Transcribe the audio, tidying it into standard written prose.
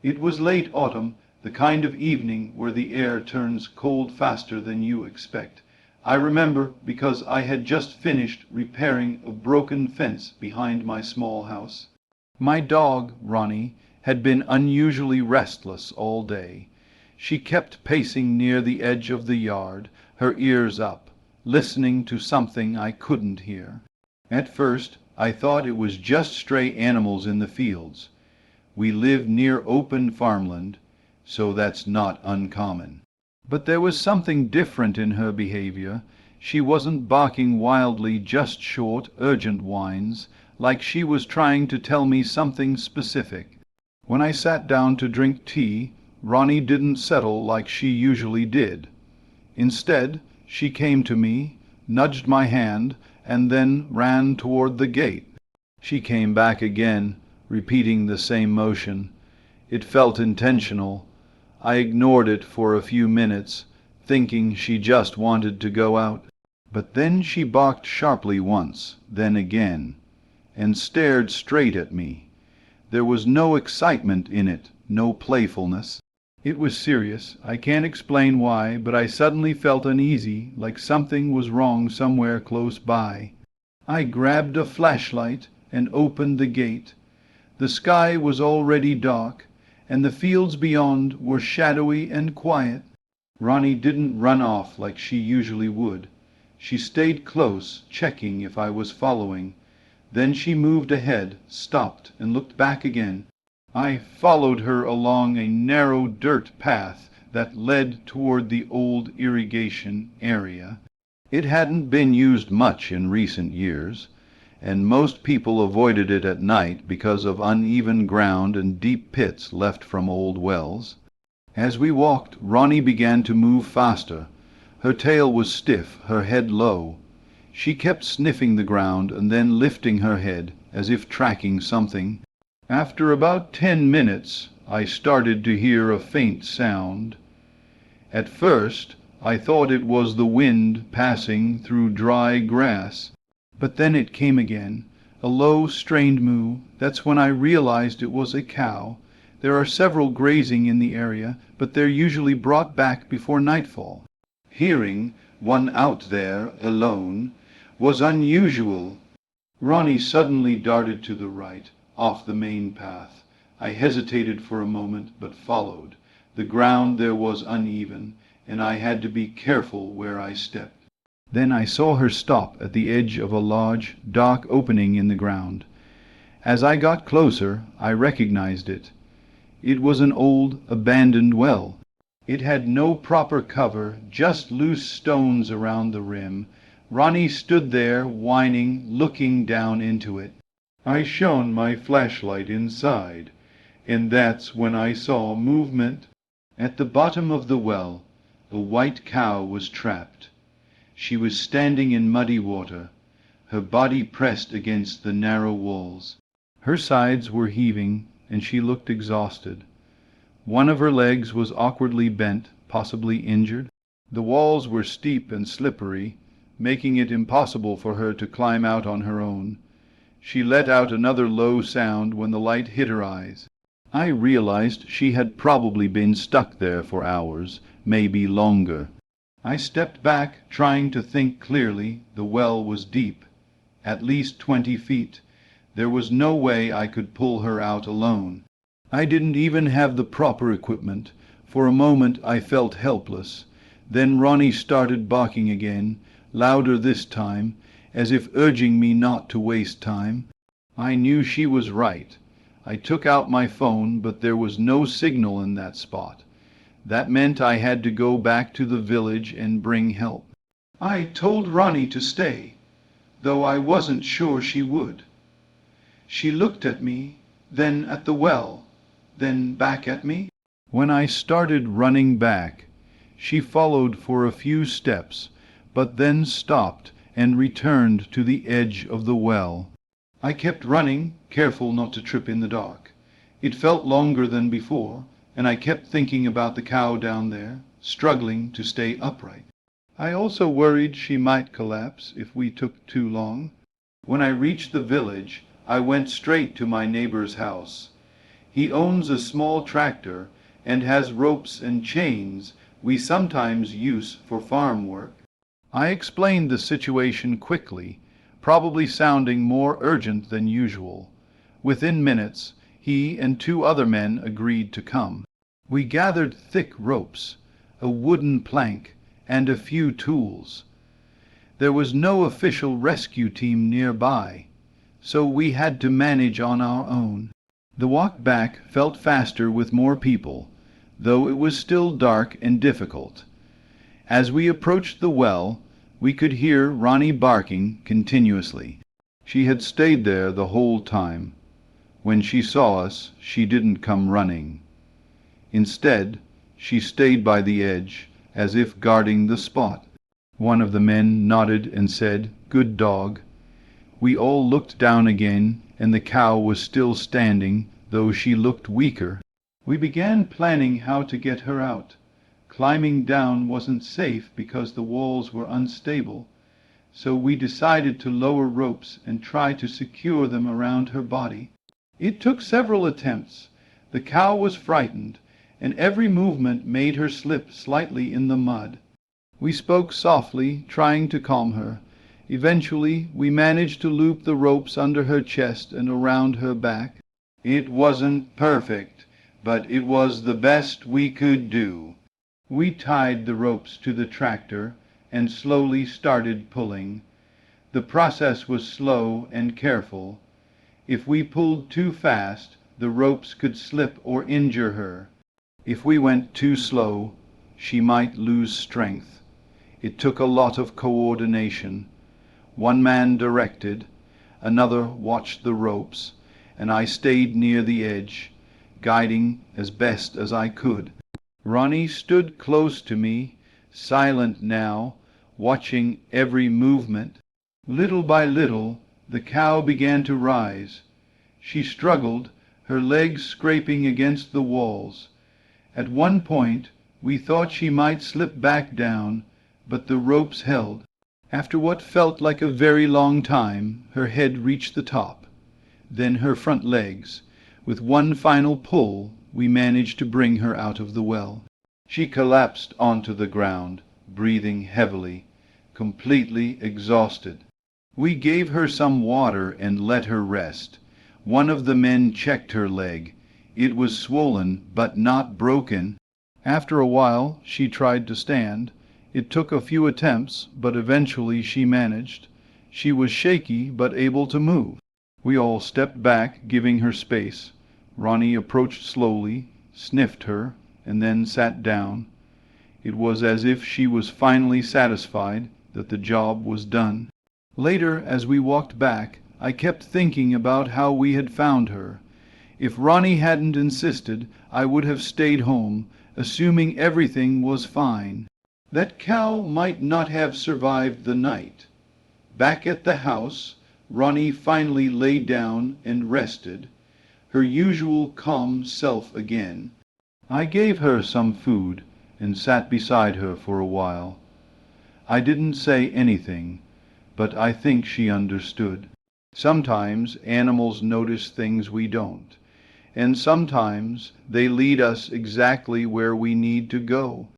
It was late autumn, the kind of evening where the air turns cold faster than you expect. I remember because I had just finished repairing a broken fence behind my small house. My dog, Ronnie, had been unusually restless all day. She kept pacing near the edge of the yard, her ears up, listening to something I couldn't hear. At first I thought it was just stray animals in the fields. We live near open farmland, so that's not uncommon. But there was something different in her behavior. She wasn't barking wildly, just short, urgent whines, like she was trying to tell me something specific. When I sat down to drink tea, Ronnie didn't settle like she usually did. Instead, she came to me, nudged my hand, and then ran toward the gate. She came back again, repeating the same motion. It felt intentional. I ignored it for a few minutes, thinking she just wanted to go out. But then she barked sharply once, then again, and stared straight at me. There was no excitement in it, no playfulness. It was serious. I can't explain why, but I suddenly felt uneasy, like something was wrong somewhere close by. I grabbed a flashlight and opened the gate. The sky was already dark, and the fields beyond were shadowy and quiet. Ronnie didn't run off like she usually would. She stayed close, checking if I was following. Then she moved ahead, stopped, and looked back again. I followed her along a narrow dirt path that led toward the old irrigation area. It hadn't been used much in recent years, and most people avoided it at night because of uneven ground and deep pits left from old wells. As we walked, Ronnie began to move faster. Her tail was stiff, her head low. She kept sniffing the ground and then lifting her head, as if tracking something. After about 10 minutes, I started to hear a faint sound. At first, I thought it was the wind passing through dry grass. But then it came again, a low, strained moo. That's when I realized it was a cow. There are several grazing in the area, but they're usually brought back before nightfall. Hearing one out there, alone, was unusual. Ronnie suddenly darted to the right, off the main path. I hesitated for a moment, but followed. The ground there was uneven, and I had to be careful where I stepped. Then I saw her stop at the edge of a large, dark opening in the ground. As I got closer, I recognized it. It was an old, abandoned well. It had no proper cover, just loose stones around the rim. Ronnie stood there, whining, looking down into it. I shone my flashlight inside, and that's when I saw movement. At the bottom of the well, a white cow was trapped. She was standing in muddy water, her body pressed against the narrow walls. Her sides were heaving, and she looked exhausted. One of her legs was awkwardly bent, possibly injured. The walls were steep and slippery, making it impossible for her to climb out on her own. She let out another low sound when the light hit her eyes. I realized she had probably been stuck there for hours, maybe longer. I stepped back, trying to think clearly. The well was deep, at least 20 feet. There was no way I could pull her out alone. I didn't even have the proper equipment. For a moment I felt helpless. Then Ronnie started barking again, louder this time, as if urging me not to waste time. I knew she was right. I took out my phone, but there was no signal in that spot. That meant I had to go back to the village and bring help. I told Ronnie to stay, though I wasn't sure she would. She looked at me, then at the well, then back at me. When I started running back, she followed for a few steps, but then stopped and returned to the edge of the well. I kept running, careful not to trip in the dark. It felt longer than before, and I kept thinking about the cow down there, struggling to stay upright. I also worried she might collapse if we took too long. When I reached the village, I went straight to my neighbor's house. He owns a small tractor and has ropes and chains we sometimes use for farm work. I explained the situation quickly, probably sounding more urgent than usual. Within minutes, he and two other men agreed to come. We gathered thick ropes, a wooden plank, and a few tools. There was no official rescue team nearby, so we had to manage on our own. The walk back felt faster with more people, though it was still dark and difficult. As we approached the well, we could hear Ronnie barking continuously. She had stayed there the whole time. When she saw us, she didn't come running. Instead, she stayed by the edge, as if guarding the spot. One of the men nodded and said, "Good dog." We all looked down again, and the cow was still standing, though she looked weaker. We began planning how to get her out. Climbing down wasn't safe because the walls were unstable, so we decided to lower ropes and try to secure them around her body. It took several attempts. The cow was frightened, and every movement made her slip slightly in the mud. We spoke softly, trying to calm her. Eventually, we managed to loop the ropes under her chest and around her back. It wasn't perfect, but it was the best we could do. We tied the ropes to the tractor and slowly started pulling. The process was slow and careful. If we pulled too fast, the ropes could slip or injure her. If we went too slow, she might lose strength. It took a lot of coordination. One man directed, another watched the ropes, and I stayed near the edge, guiding as best as I could. Ronnie stood close to me, silent now, watching every movement. Little by little, the cow began to rise. She struggled, her legs scraping against the walls. At one point, we thought she might slip back down, but the ropes held. After what felt like a very long time, her head reached the top, then her front legs. With one final pull, we managed to bring her out of the well. She collapsed onto the ground, breathing heavily, completely exhausted. We gave her some water and let her rest. One of the men checked her leg. It was swollen, but not broken. After a while, she tried to stand. It took a few attempts, but eventually she managed. She was shaky, but able to move. We all stepped back, giving her space. Ronnie approached slowly, sniffed her, and then sat down. It was as if she was finally satisfied that the job was done. Later, as we walked back, I kept thinking about how we had found her. If Ronnie hadn't insisted, I would have stayed home, assuming everything was fine. That cow might not have survived the night. Back at the house, Ronnie finally lay down and rested, her usual calm self again. I gave her some food and sat beside her for a while. I didn't say anything, but I think she understood. Sometimes animals notice things we don't, and sometimes they lead us exactly where we need to go.